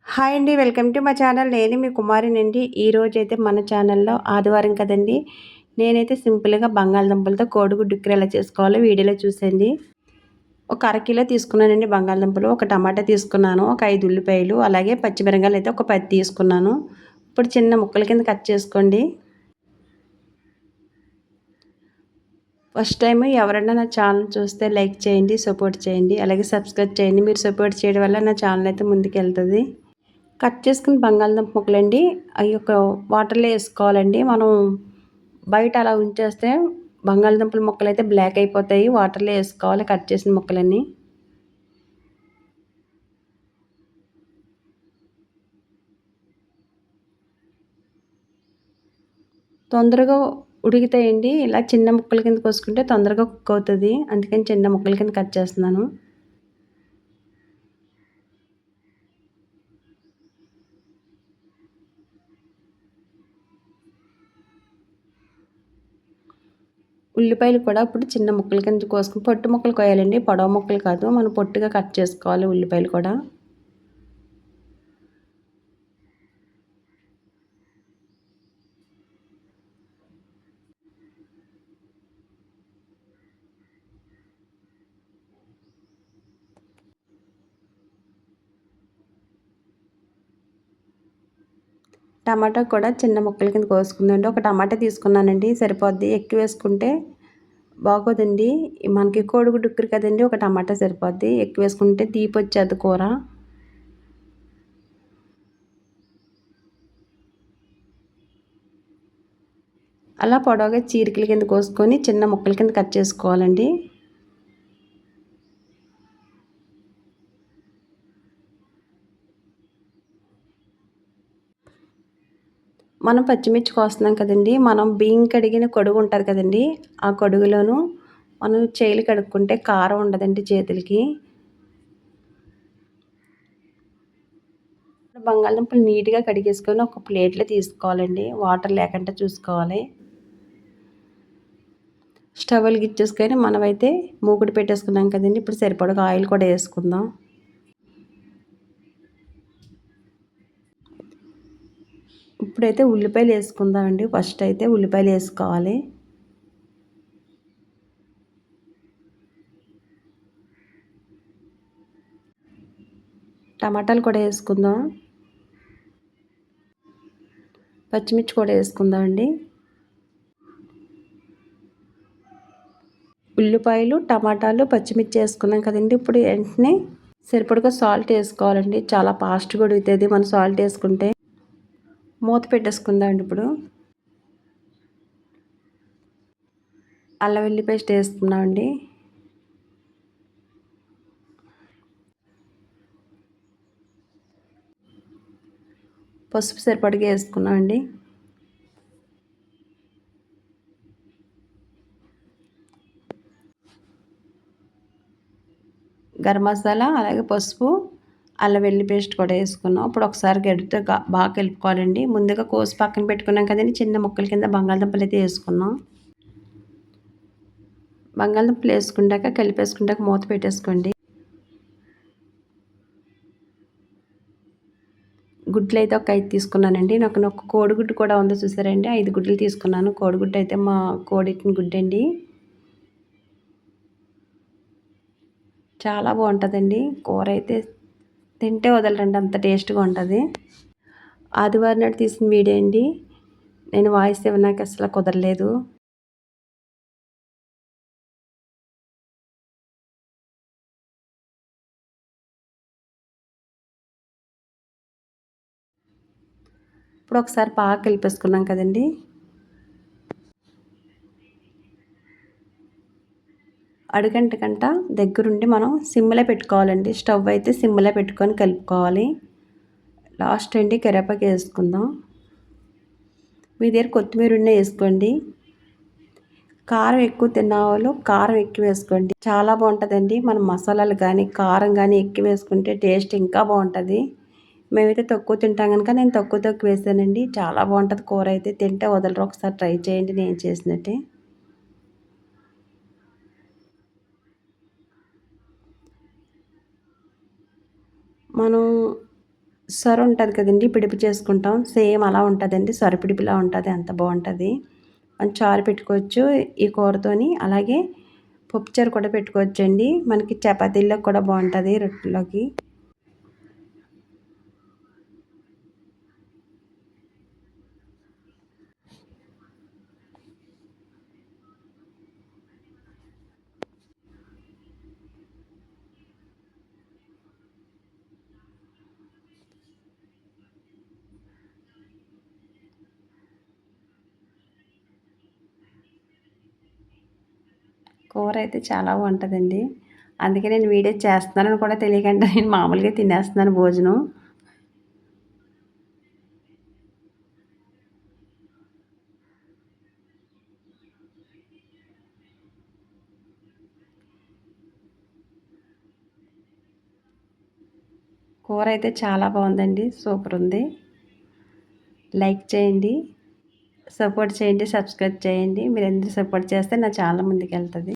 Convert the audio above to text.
Hi అండి. Welcome to మా channel. నేను మీ కుమారినండి. ఈరోజైతే మన ఛానల్‌లో ఆదివారం కదండీ! నేనైతే సింపుల్‌గా బంగాళదుంపలతో కోడిగుడ్డు కూర ఎలా చేసుకోవాలో వీడియోలో చూసేయండి. ఒక అరకిలో తీసుకున్నానండి బంగాళదుంపలు. ఒక టమాటా తీసుకున్నాను. ఒక 5 ఉల్లిపాయలు, అలాగే పచ్చిమిరపకాయలైతే ఒక 10 తీసుకున్నాను. ఇప్పుడు చిన్న ముక్కల కింద కట్ చేసుకోండి. ఫస్ట్ టైమ్ ఎవరైనా నా ఛానల్ చూస్తే లైక్ చేయండి, సపోర్ట్ చేయండి. అలాగే సబ్స్క్రైబ్ చేయండి. మీరు సపోర్ట్ చేయడం వల్ల నా ఛానల్ అయితే ముందుకెళ్తది. కట్ చేసుకున్న బంగాళదుంప ముక్కలండి అయి ఒక వాటర్‌లో ఏసుకోవాలండి. మనం బయట అలా ఉంచేస్తే బంగాళదుంపల ముక్కలైతే బ్లాక్ అయిపోతాయి. వాటర్‌లో ఏసుకోవాలి కట్ చేసిన ముక్కలన్నీ. తొందరగా ఉడుకుతాయండి. ఇలా చిన్న ముక్కల కింద కోసుకుంటే తొందరగా కుక్ అవుతది. అందుకని చిన్న ముక్కల కింద కట్ చేస్తున్నాను. ఉల్లిపాయలు కూడా ఇప్పుడు చిన్న ముక్కల కింద కోసుకొని పొట్టు ముక్కలు కోయాలండి. పొడవు ముక్కలు కాదు. మనం పొట్టుగా కట్ చేసుకోవాలి ఉల్లిపాయలు కూడా. టమాటా కూడా చిన్న ముక్కల కింద కోసుకుందండి. ఒక టమాటా తీసుకున్నానండి సరిపోద్ది. ఎక్కువ వేసుకుంటే బాగోదండి. మనకి కోడిగుడ్డు ఉక్కురు కదండీ! ఒక టమాటా సరిపోద్ది. ఎక్కువ వేసుకుంటే తీపొచ్చేద్ది కూర. అలా పొడవుగా చీరికల కింద కోసుకొని చిన్న ముక్కల కింద కట్ చేసుకోవాలండి. మనం పచ్చిమిర్చి కోస్తున్నాం కదండీ! మనం బియ్యం కడిగిన కొడుగు ఉంటది కదండీ! ఆ కొడుగులోను మనం చేతులు కడుక్కుంటే కారం ఉండదండి చేతులకి. బంగాళదుంపలు నీట్‌గా కడిగేసుకొని ఒక ప్లేట్‌లో తీసుకోవాలండి. వాటర్ లేకుండా చూసుకోవాలి. స్టవ్ వెలిగించేసుకొని మనమైతే మూకుడు పెట్టేసుకున్నాం కదండీ! ఇప్పుడు సరిపడగా ఆయిల్ కూడా యేసుకుందాం. ఇప్పుడైతే ఉల్లిపాయలు యేసుకుందామండి. ఫస్ట్ అయితే ఉల్లిపాయలు యేసుకోవాలి. టమాటాలు కూడా యేసుకుందాం. పచ్చిమిర్చి కూడా యేసుకుందామండి. ఉల్లిపాయలు, టమాటాలు, పచ్చిమిర్చి యేసుకున్నాం కదండీ! ఇప్పుడు వెంటనే సరిపడగా సాల్ట్ యేసుకోవాలండి. చాలా ఫాస్ట్‌గా ఉడుకుతది మనం సాల్ట్ యేసుకుంటే. మూత పెట్టేసుకుందామండి ఇప్పుడు. అల్లం వెల్లుల్లి పేస్ట్ యేసుకున్నామండి. పసుపు సరిపడగా యేసుకున్నామండి. గరం మసాలా, అలాగే పసుపు, అల్లం వెల్లుల్లి పేస్ట్ కూడా యేసుకున్నాం. ఇప్పుడు ఒకసారి గరిటెతో బాగా కలుపుకోవాలండి. ముందుగా కోసి పక్కన పెట్టుకున్నాం కదండీ! చిన్న ముక్కల కింద బంగాళదుంపలైతే యేసుకున్నాం. బంగాళదుంపలు యేసుకున్నాక కలిపేసుకున్నాక మూత పెట్టేసుకోండి. గుడ్లయితే ఒక 5 తీసుకున్నానండి. నాకు కోడిగుడ్డు కూడా ఉంది చూసారండి. 5 గుడ్లు తీసుకున్నాను. కోడిగుడ్డు అయితే మా కోడెట్టిన గుడ్డండి. చాలా బావుంటదండి. కూరైతే తింటే వదలరండి అంత టేస్ట్‌గా ఉంటది. ఆదివారం నాడు తీసిన వీడియో అండి. నేను వాయిస్ ఇవ్వడానికి అసలు కుదరలేదు. ఇప్పుడు ఒకసారి బాగా కలిపేసుకున్నాం కదండీ! అడుగంటకంట దగ్గరుండి మనం సిమ్‌లో పెట్టుకోవాలండి. స్టవ్ అయితే సిమ్‌లో పెట్టుకొని కలుపుకోవాలి. లాస్ట్ అండి కరివేపాకు యేసుకుందాం. మీ దగ్గర కొత్తిమీర ఉన్నా యేసుకోండి. కారం ఎక్కువ తిన్నవాళ్ళు కారం ఎక్కువ వేసుకోండి. చాలా బావుంటదండి. మనం మసాలాలు గానీ, కారం గానీ ఎక్కువ వేసుకుంటే టేస్ట్ ఇంకా బావుంటది. మేమైతే తక్కువ తింటాం గనుక నేను తక్కువ వేసానండి. చాలా బావుంటది కూరైతే తింటే వదలరు. ఒకసారి ట్రై చేయండి నేను చేసినట్టే. మనం సొర ఉంటుంది కదండీ! పిడిపి చేసుకుంటాం. సేమ్ అలా ఉంటదండి. సొర పిడిపిలా ఉంటది. అంత బావుంటది. మనం చారు పెట్టుకోవచ్చు ఈ కూరతోని. అలాగే పప్పుచారు కూడా పెట్టుకోవచ్చండి. మనకి చపాతీల్లోకి కూడా బావుంటది, రొట్టెలోకి. కూర అయితే చాలా బావుంటదండి. అందుకే నేను వీడియో చేస్తున్నానని కూడా తెలియకుండా నేను మామూలుగా తినేస్తున్నాను భోజనం. కూర అయితే చాలా బావుందండి. సూపరుంది. లైక్ చేయండి, సపోర్ట్ చేయండి, సబ్స్క్రైబ్ చేయండి. మీరెందుకు సపోర్ట్ చేస్తే నా ఛానల్ ముందుకెళ్తది.